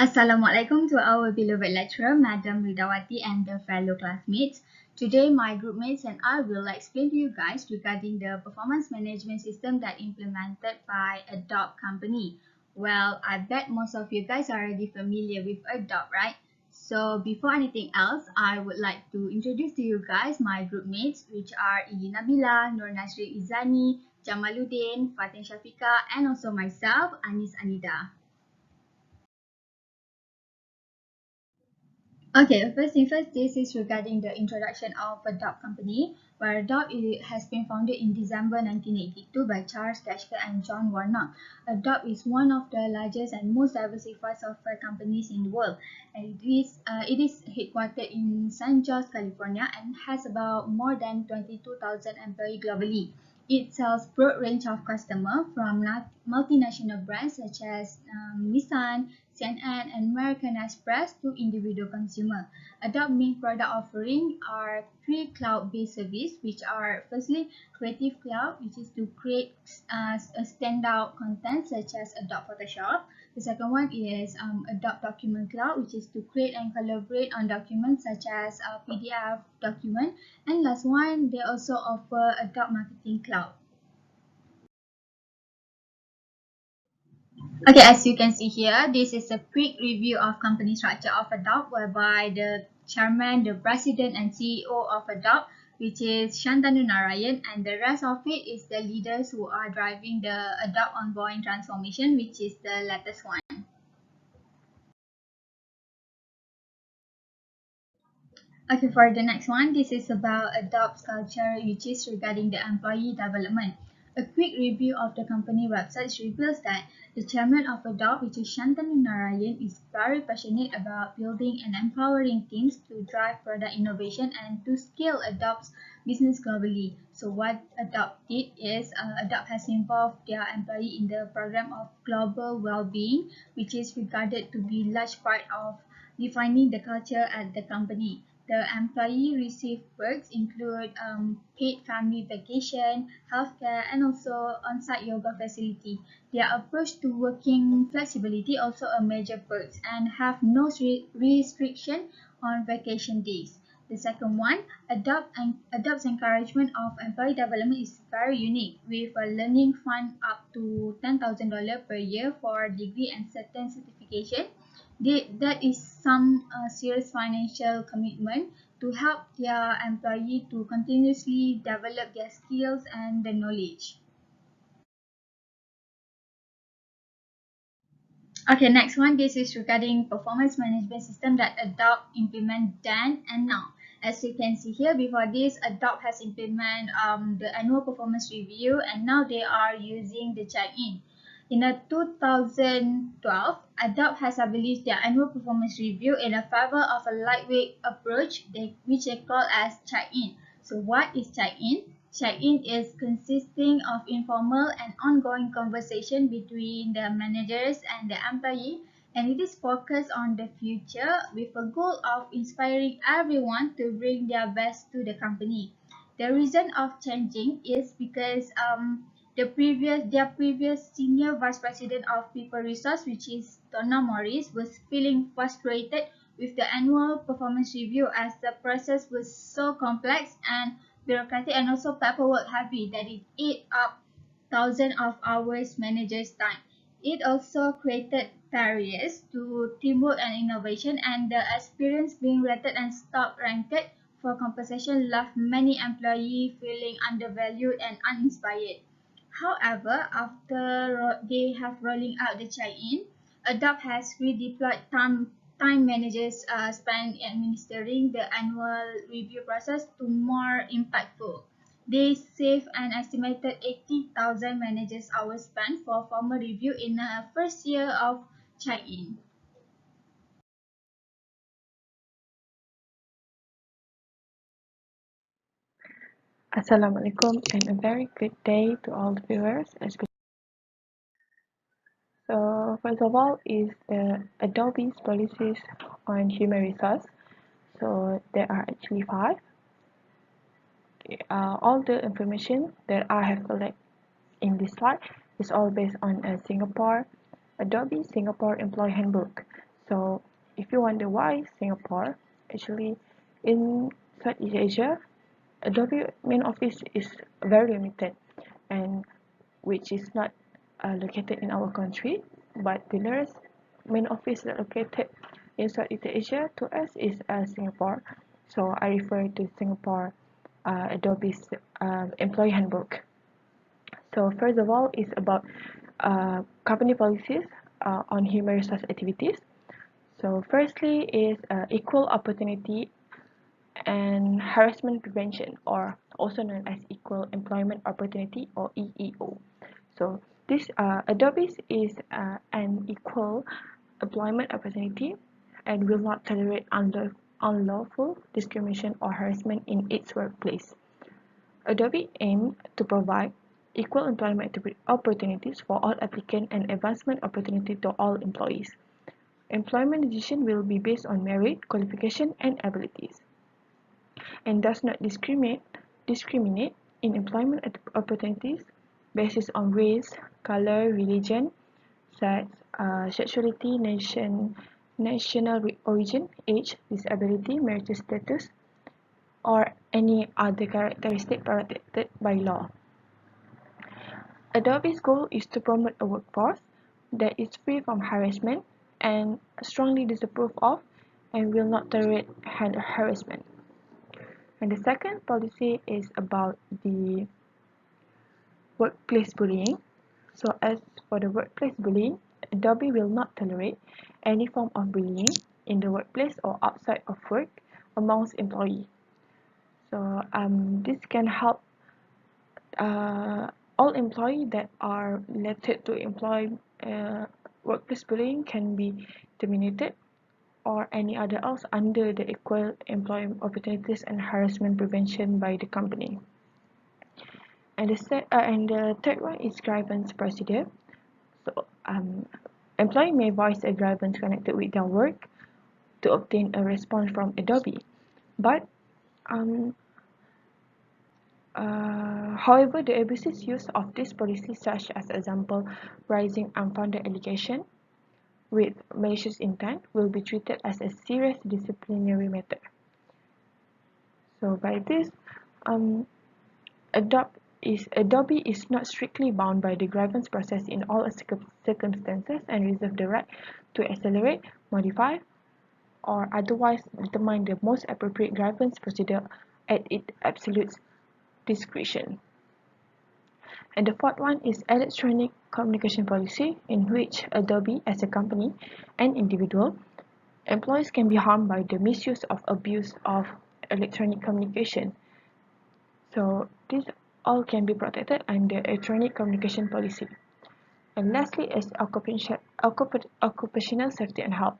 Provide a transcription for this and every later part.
Assalamualaikum to our beloved lecturer, Madam Ridhawati and the fellow classmates. Today, my group mates and I will explain to you guys regarding the performance management system that implemented by Adobe company. Well, I bet most of you guys are already familiar with Adobe, right? So before anything else, I would like to introduce to you guys my group mates, which are Ili Nabilah, Nurnasren Izzany, Jamaluddin, Fatin Syafiqa, and also myself, Aneeda. Okay, first thing first, this is regarding the introduction of Adobe company, where Adobe has been founded in December 1982 by Charles Geschke and John Warnock. Adobe is one of the largest and most diversified software companies in the world, and it is headquartered in San Jose, California, and has about more than 22,000 employees globally. It sells broad range of customers from multinational brands such as Nissan, CNN, and American Express to individual consumer. Adobe main product offering are three cloud-based services, which are firstly Creative Cloud, which is to create a standout content such as Adobe Photoshop. The second one is Adobe Document Cloud, which is to create and collaborate on documents such as PDF document. And last one, they also offer Adobe Marketing Cloud. Okay, as you can see here, this is a quick review of company structure of Adobe, whereby the chairman, the president, and CEO of Adobe, which is Shantanu Narayan, and the rest of it is the leaders who are driving the Adobe ongoing transformation, which is the latest one. Okay, for the next one, this is about Adobe's culture, which is regarding the employee development. A quick review of the company website reveals that the chairman of Adobe, which is Shantanu Narayan, is very passionate about building and empowering teams to drive product innovation and to scale Adobe's business globally. So what Adobe did is Adobe has involved their employee in the program of global well-being, which is regarded to be large part of defining the culture at the company. The employee receive perks include paid family vacation, healthcare, and also on-site yoga facility. Their approach to working flexibility also a major perks and have no restriction on vacation days. The second one, Adobe's encouragement of employee development is very unique, with a learning fund up to $10,000 per year for degree and certain certification. That is some serious financial commitment to help their employee to continuously develop their skills and the knowledge. Okay, next one. This is regarding performance management system that Adobe implement then and now. As you can see here, before this, Adobe has implemented the annual performance review, and now they are using the check-in. In 2012, Adobe has established their annual performance review in a favor of a lightweight approach, which they call as check-in. So what is check-in? Check-in is consisting of informal and ongoing conversation between the managers and the employee, and it is focused on the future with a goal of inspiring everyone to bring their best to the company. The reason of changing is because their previous senior vice president of people resource, which is Donna Morris, was feeling frustrated with the annual performance review as the process was so complex and bureaucratic and also paperwork heavy that it ate up thousands of hours managers' time. It also created barriers to teamwork and innovation, and the experience being rated and stock ranked for compensation left many employees feeling undervalued and uninspired. However, after they have rolling out the check-in, Adobe has redeployed time managers spent administering the annual review process to more impactful. They save an estimated 80,000 managers hours spent for formal review in the first year of check-in. Assalamualaikum and a very good day to all the viewers. So first of all is the Adobe's policies on human resource. So there are actually five. All the information that I have collected in this slide is all based on a Adobe Singapore Employee Handbook. So if you wonder why Singapore, actually in Southeast Asia, Adobe main office is very limited, and which is not located in our country, but the nearest main office that located in Southeast Asia to us is Singapore. So I refer to Singapore Adobe's employee handbook. So first of all, it's about company policies on human resource activities. So firstly is equal opportunity and harassment prevention, or also known as equal employment opportunity, or EEO. So this Adobe is an equal employment opportunity and will not tolerate unlawful discrimination or harassment in its workplace. Adobe aims to provide equal employment opportunities for all applicants and advancement opportunity to all employees. Employment decision will be based on merit, qualification, and abilities, and does not discriminate in employment opportunities based on race, color, religion, sex, sexuality, national origin, age, disability, marital status, or any other characteristic protected by law. Adobe's goal is to promote a workforce that is free from harassment and strongly disapprove of and will not tolerate harassment. And the second policy is about the workplace bullying. So as for the workplace bullying, Adobe will not tolerate any form of bullying in the workplace or outside of work amongst employees. So this can help all employees that are related to workplace bullying can be terminated, or any other else under the Equal Employment Opportunities and Harassment Prevention by the company. And the third one is grievance procedure. So employee may voice a grievance connected with their work to obtain a response from Adobe, but however, the abusive use of this policy, such as example, raising unfounded allegation with malicious intent, will be treated as a serious disciplinary matter. So by this, Adobe is not strictly bound by the grievance process in all circumstances and reserves the right to accelerate, modify, or otherwise determine the most appropriate grievance procedure at its absolute discretion. And the fourth one is electronic communication policy, in which Adobe, as a company and individual, employees can be harmed by the misuse of abuse of electronic communication. So this all can be protected under electronic communication policy. And lastly is occupational safety and health.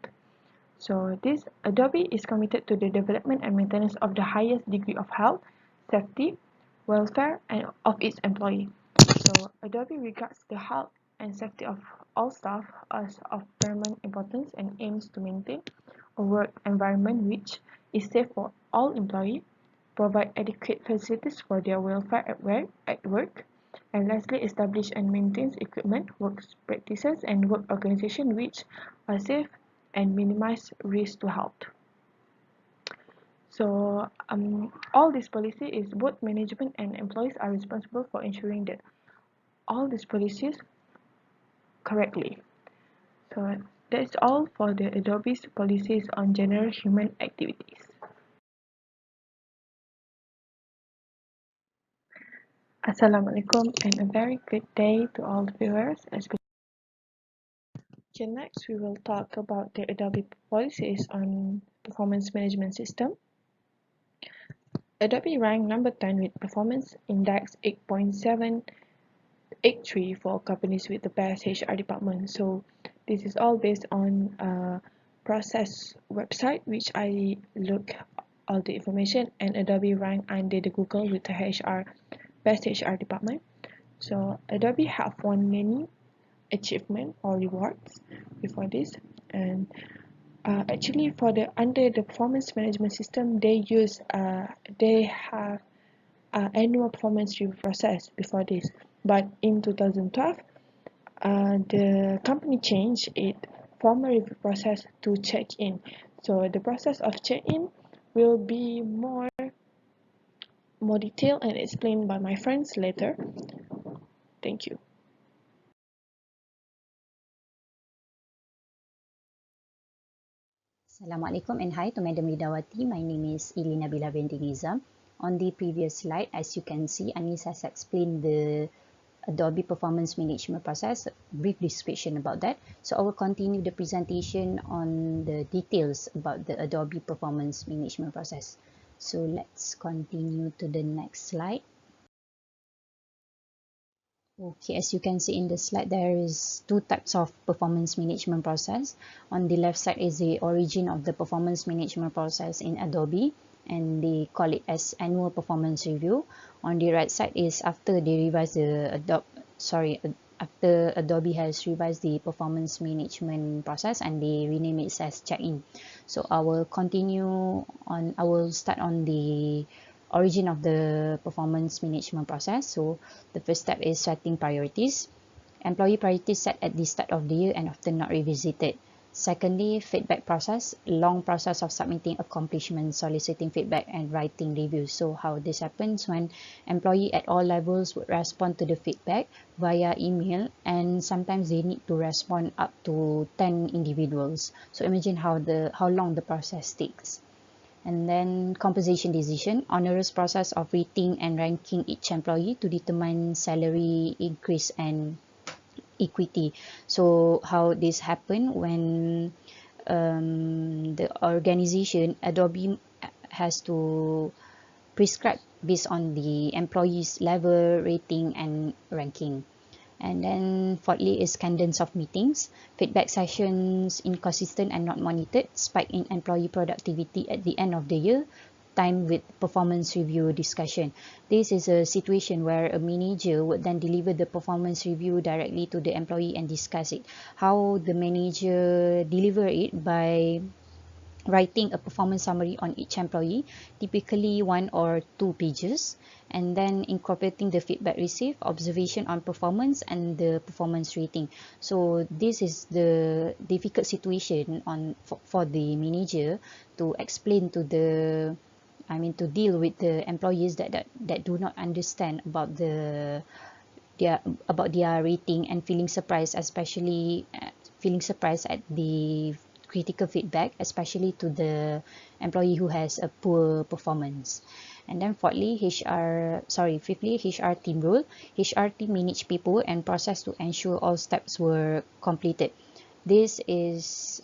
So this Adobe is committed to the development and maintenance of the highest degree of health, safety, welfare, and of its employee. So Adobe regards the health and safety of all staff as of paramount importance and aims to maintain a work environment which is safe for all employees, provide adequate facilities for their welfare at work, and lastly establish and maintains equipment, work practices, and work organization which are safe and minimize risk to health. So all this policy is both management and employees are responsible for ensuring that all these policies correctly. So that's all for the Adobe's policies on general human activities. Assalamualaikum and a very good day to all the viewers. Okay, next we will talk about the Adobe policies on performance management system. Adobe ranked number 10 with performance index 8.783 for companies with the best HR department. So this is all based on process website, which I look all the information, and Adobe ranked under the Google with the best HR department. So Adobe have won many achievement or rewards before this, and actually for under the performance management system, they have annual performance review process before this, but in 2012 the company changed it formal review process to check-in. So the process of check-in will be more detailed and explained by my friends later. Thank you. Assalamualaikum and hi to Madam Ridhawati. My name is Ili Nabilah Binti. On the previous slide, as you can see, Anis has explained the Adobe Performance Management process, brief description about that. So I will continue the presentation on the details about the Adobe Performance Management process. So let's continue to the next slide. Okay, as you can see in the slide, there is two types of performance management process. On the left side is the origin of the performance management process in Adobe, and they call it as annual performance review. On the right side is after they revise the after Adobe has revised the performance management process and they rename it as check-in. So I will start on the origin of the performance management process. So the first step is setting priorities. Employee priorities set at the start of the year and often not revisited. Secondly, feedback process, long process of submitting accomplishments, soliciting feedback and writing reviews. So how this happens when employee at all levels would respond to the feedback via email, and sometimes they need to respond up to 10 individuals. So imagine how long the process takes. And then compensation decision, onerous process of rating and ranking each employee to determine salary increase and equity. So how this happen when the organization Adobe has to prescribe based on the employees level, rating and ranking. And then fourthly is cadence of meetings, feedback sessions inconsistent and not monitored, spike in employee productivity at the end of the year, time with performance review discussion. This is a situation where a manager would then deliver the performance review directly to the employee and discuss it. How the manager deliver it by writing a performance summary on each employee, typically 1 or 2 pages, and then incorporating the feedback received, observation on performance and the performance rating. So this is the difficult situation for the manager to explain to to deal with the employees that do not understand about their rating and feeling surprised, especially feeling surprised at the critical feedback, especially to the employee who has a poor performance. And then fifthly, HR team role. HR team manage people and process to ensure all steps were completed. This is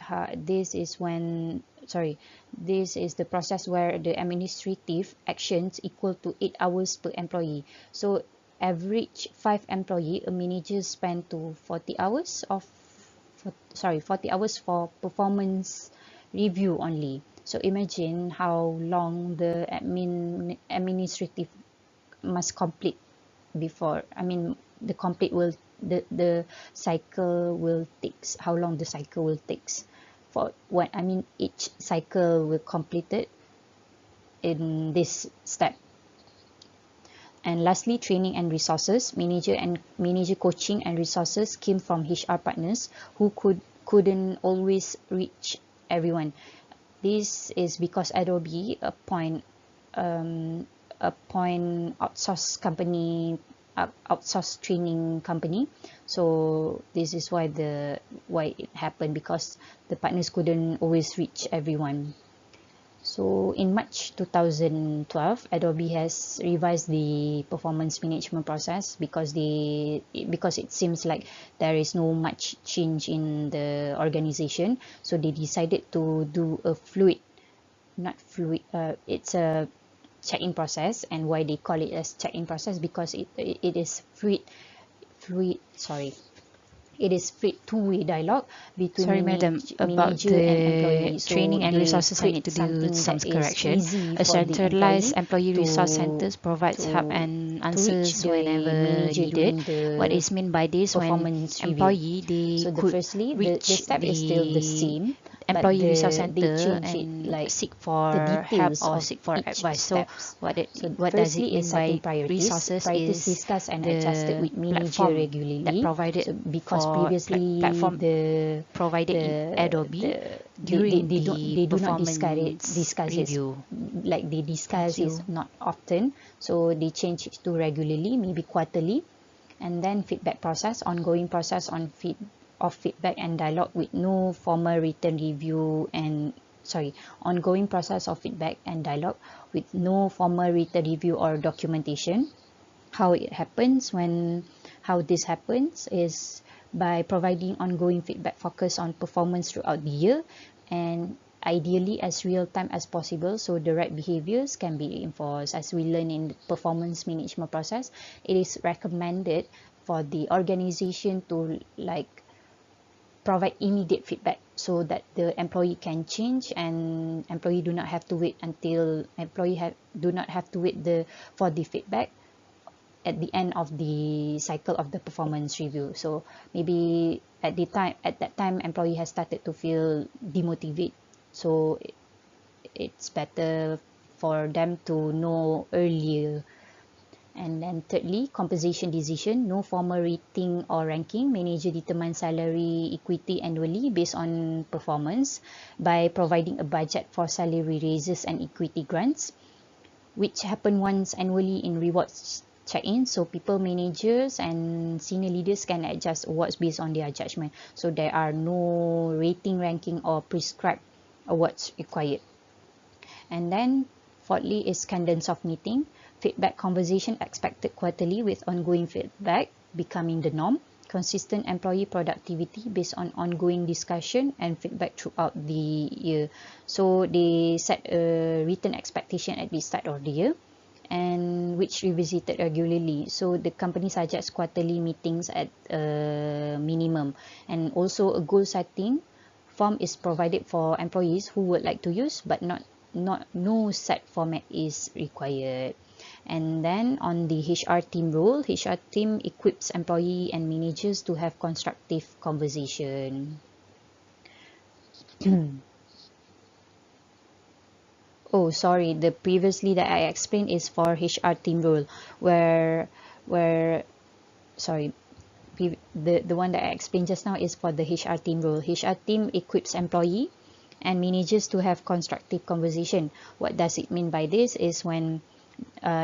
the process where the administrative actions equal to 8 hours per employee. So average 5 employee, a manager spend to 40 hours for performance review only. So imagine how long the administrative must complete before, the cycle will takes, how long the cycle will takes for what each cycle will completed in this step. And lastly, training and resources. Manager coaching and resources came from HR partners who couldn't always reach everyone. This is because Adobe appoint outsource training company. So this is why it happened, because the partners couldn't always reach everyone. So in March 2012, Adobe has revised the performance management process because it seems like there is no much change in the organization. So they decided to do a it's a check-in process. And why they call it as check-in process, because it is two-way dialogue between manager and employee. So training and resources, I need to something do some that is correction. easy A for the centralized employee resource to- centers provides help and to reach answers the whenever manager during needed. the What is meant by this, when performance review. employee they So could firstly, the reach step is still the same. employee resource they center change it and like seek the for help details or of seek for each advice. So steps. So what does it firstly is mean setting by priorities. resources Priorities is discussed and adjusted the with manager platform that regularly. provided So because for previously platform provided in Adobe during the they do not performance discuss this, review. like they Thank discuss is you. not often, so they change it to regularly, maybe quarterly. And then feedback process, ongoing process on feedback and dialogue with no formal written review and ongoing process of feedback and dialogue with no formal written review or documentation. How this happens is by providing ongoing feedback focus on performance throughout the year, and ideally as real time as possible, so the right behaviors can be reinforced. As we learn in the performance management process, it is recommended for the organization to provide immediate feedback so that the employee can change, and employee do not have to wait for the feedback at the end of the cycle of the performance review. So maybe at that time employee has started to feel demotivated, so it's better for them to know earlier. And then thirdly, compensation decision, no formal rating or ranking. Manager determines salary equity annually based on performance by providing a budget for salary raises and equity grants, which happen once annually in rewards check-in. So people, managers and senior leaders can adjust awards based on their judgment. So there are no rating, ranking or prescribed awards required. And then fourthly is cadence of meeting. Feedback conversation expected quarterly with ongoing feedback becoming the norm. Consistent employee productivity based on ongoing discussion and feedback throughout the year. So they set a written expectation at the start of the year, and which revisited regularly. So the company suggests quarterly meetings at a minimum, and also a goal setting form is provided for employees who would like to use, but no set format is required. And then on the HR team role, HR team equips employee and managers to have constructive conversation. Oh, sorry, the previously that I explained is for HR team role, where sorry, the one that I explained just now is for the HR team role. HR team equips employee and managers to have constructive conversation. What does it mean by this is when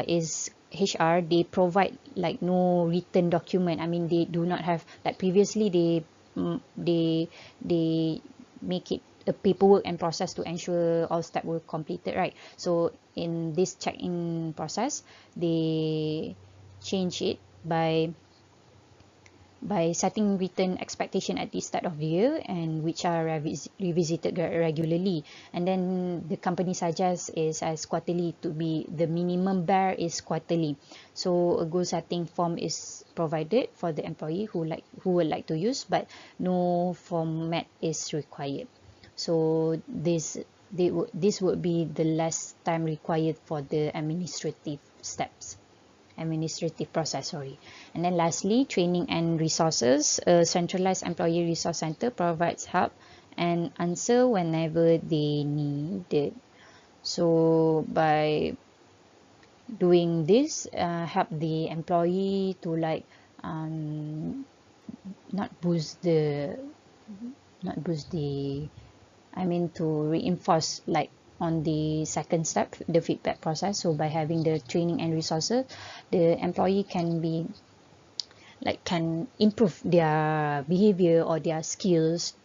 is HR, they provide like no written document. I mean, they do not have, like previously they make it a paperwork and process to ensure all steps were completed, right? So in this check-in process, they change it by setting written expectation at the start of the year, and which are revisited regularly. And then the company suggests is as quarterly, to be the minimum bar is quarterly. So a goal setting form is provided for the employee who would like to use, but no format is required. So this would be the less time required for the administrative process, sorry. And then lastly, training and resources. A centralized employee resource center provides help and answer whenever they need it. So by doing this, help the employee to not boost the I mean to reinforce on the second step, the feedback process. So by having the training and resources, the employee can improve their behavior or their skills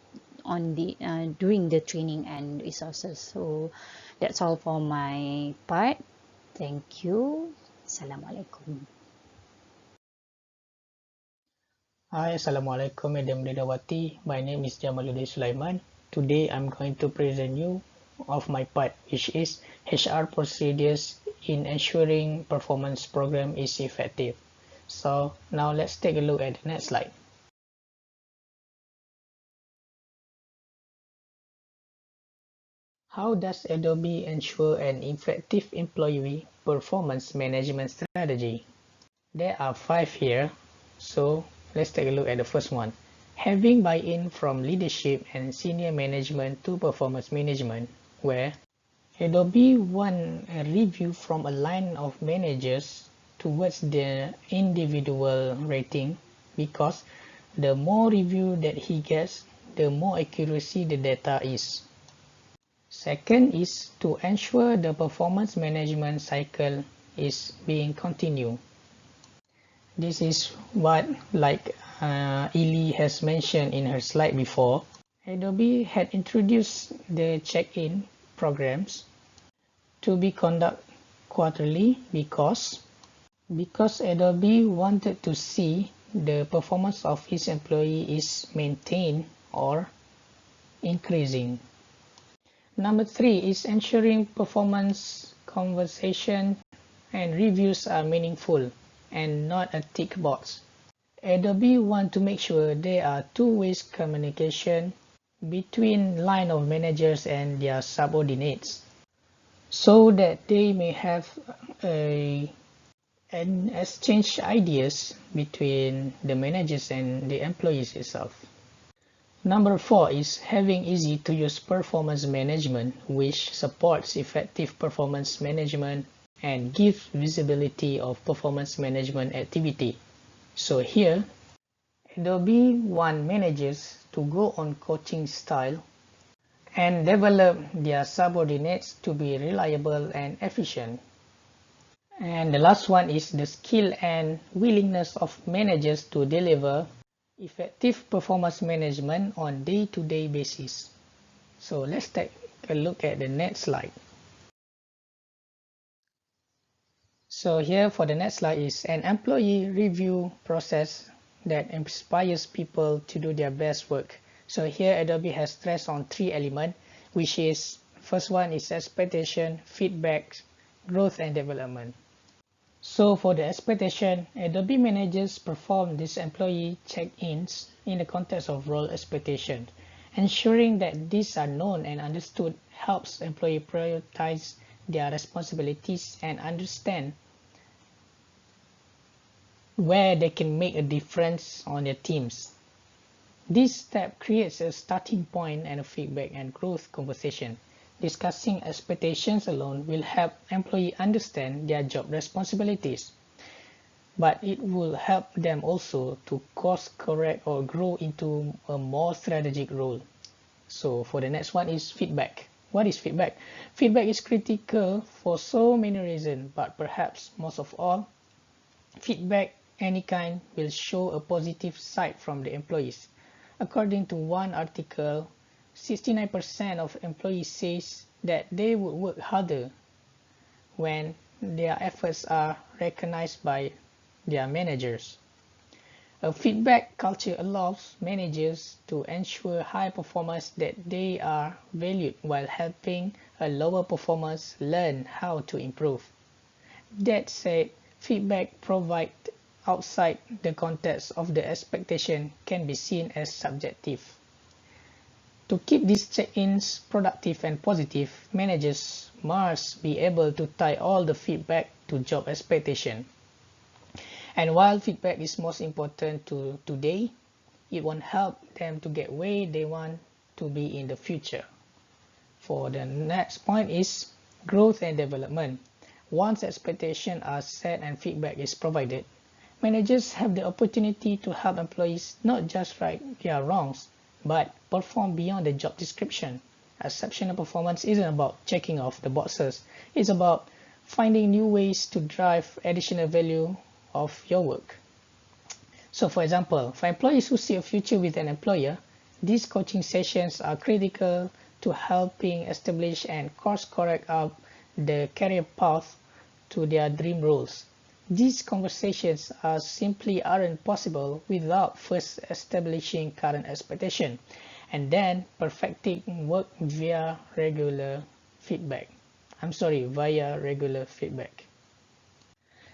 on the during the training and resources. So that's all for my part. Thank you. Assalamualaikum. Hi, Assalamualaikum, Madam Ridhawati. My name is Jamaluddin Sulaiman. Today I'm going to present you of my part, which is HR procedures in ensuring performance program is effective. So now let's take a look at the next slide. How does Adobe ensure an effective employee performance management strategy? There are 5 here, so let's take a look at the first one. having buy-in from leadership and senior management to performance management, where Adobe won a review from a line of managers towards the individual rating, because the more review that he gets, the more accuracy the data is. Second is to ensure the performance management cycle is being continued. This is what, like Ili has mentioned in her slide before, Adobe had introduced the check-in programs to be conducted quarterly because Adobe wanted to see the performance of its employee is maintained or increasing. Number 3 is ensuring performance conversation and reviews are meaningful and not a tick box. Adobe want to make sure there are two-way communication between line of managers and their subordinates, so that they may have an exchange ideas between the managers and the employees itself. Number 4 is having easy to use performance management, which supports effective performance management and gives visibility of performance management activity. So here, Adobe want managers to go on coaching style and develop their subordinates to be reliable and efficient. And the last one is the skill and willingness of managers to deliver effective performance management on day-to-day basis. So let's take a look at the next slide. So here for the next slide is an employee review process that inspires people to do their best work. So here Adobe has stressed on 3 elements, which is first one is expectation, feedback, growth and development. So for the expectation, Adobe managers perform these employee check-ins in the context of role expectation. Ensuring that these are known and understood helps employees prioritize their responsibilities and understand where they can make a difference on their teams. This step creates a starting point and a feedback and growth conversation. Discussing expectations alone will help employees understand their job responsibilities, but it will help them also to course correct or grow into a more strategic role. So for the next one is feedback. What is feedback? Feedback is critical for so many reasons, but perhaps most of all, feedback any kind will show a positive side from the employees. According to one article, 69% of employees says that they would work harder when their efforts are recognized by their managers. A feedback culture allows managers to ensure high performers that they are valued while helping a lower performers learn how to improve. That said, feedback provided outside the context of the expectation can be seen as subjective. To keep these check-ins productive and positive, managers must be able to tie all the feedback to job expectation. And while feedback is most important to today, it won't help them to get where they want to be in the future. For the next point is growth and development. Once expectations are set and feedback is provided, managers have the opportunity to help employees not just right their wrongs, but perform beyond the job description. Exceptional performance isn't about checking off the boxes. It's about finding new ways to drive additional value of your work. So for example, for employees who see a future with an employer, these coaching sessions are critical to helping establish and course correct up the career path to their dream roles. These conversations simply aren't possible without first establishing current expectation and then perfecting work via regular feedback. Via regular feedback.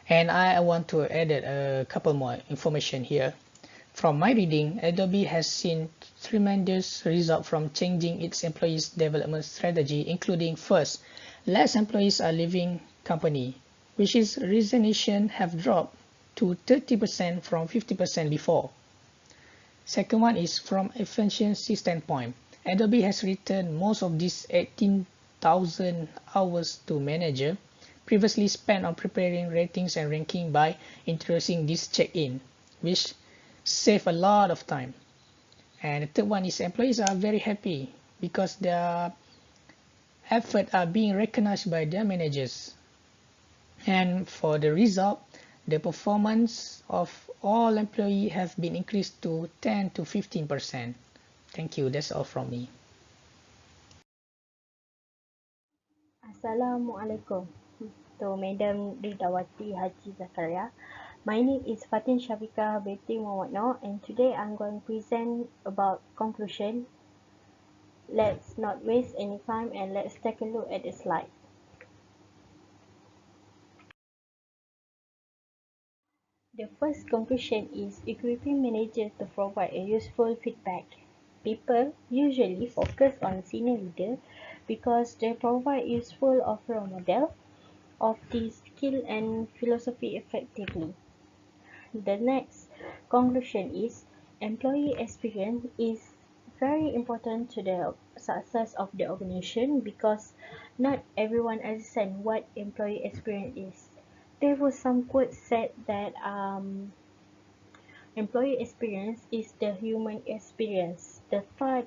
And I want to add a couple more information here. From my reading, Adobe has seen tremendous results from changing its employees' development strategy, including first, less employees are leaving company, which is resignation have dropped to 30% from 50% before. Second one is from efficiency standpoint. Adobe has written most of these 18,000 hours to manager previously spent on preparing ratings and ranking by introducing this check-in, which save a lot of time. And the third one is employees are very happy because their effort are being recognized by their managers. And for the result, the performance of all employees have been increased to 10 to 15%. Thank you. That's all from me. Assalamualaikum to Madam Ridhawati Haji Zakaria. My name is Fatin Syafiqa Binti Muhammad, and today I'm going to present about conclusion. Let's not waste any time and let's take a look at the slide. The first conclusion is equipping managers to provide a useful feedback. People usually focus on senior leader because they provide useful of role model of the skill and philosophy effectively. The next conclusion is employee experience is very important to the success of the organization because not everyone understands what employee experience is. There was some quote said that employee experience is the human experience, the thought,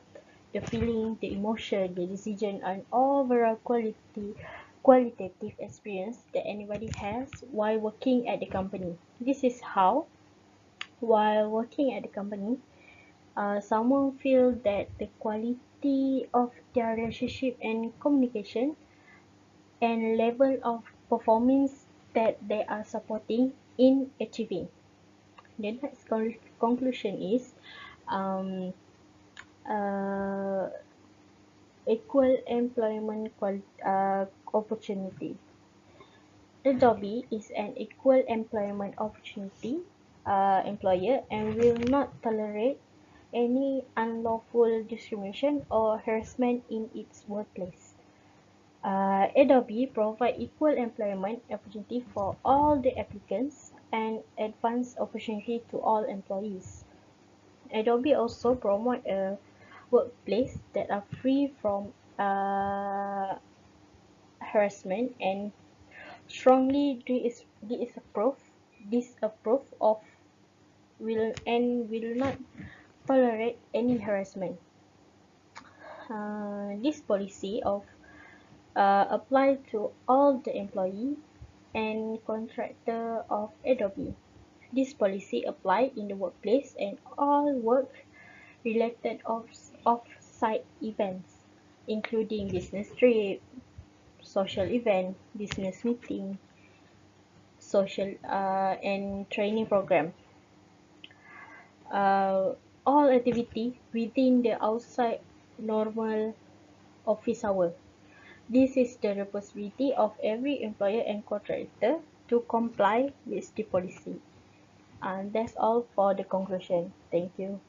the feeling, the emotion, the decision, and overall qualitative experience that anybody has while working at the company. This is how, while working at the company, someone feels that the quality of their relationship and communication and level of performance that they are supporting in achieving. The next conclusion is um, uh, equal employment opportunity. Adobe is an equal employment opportunity employer and will not tolerate any unlawful discrimination or harassment in its workplace. Adobe provides equal employment opportunity for all the applicants and advanced opportunity to all employees. Adobe also promotes a workplace that are free from harassment and strongly disapprove of will not tolerate any harassment. This policy of apply to all the employee and contractor of Adobe. This policy apply in the workplace and all work-related off-site events, including business trip, social event, business meeting, social and training program. All activity within the outside normal office hour. This is the responsibility of every employer and contractor to comply with the policy. And that's all for the conclusion. Thank you.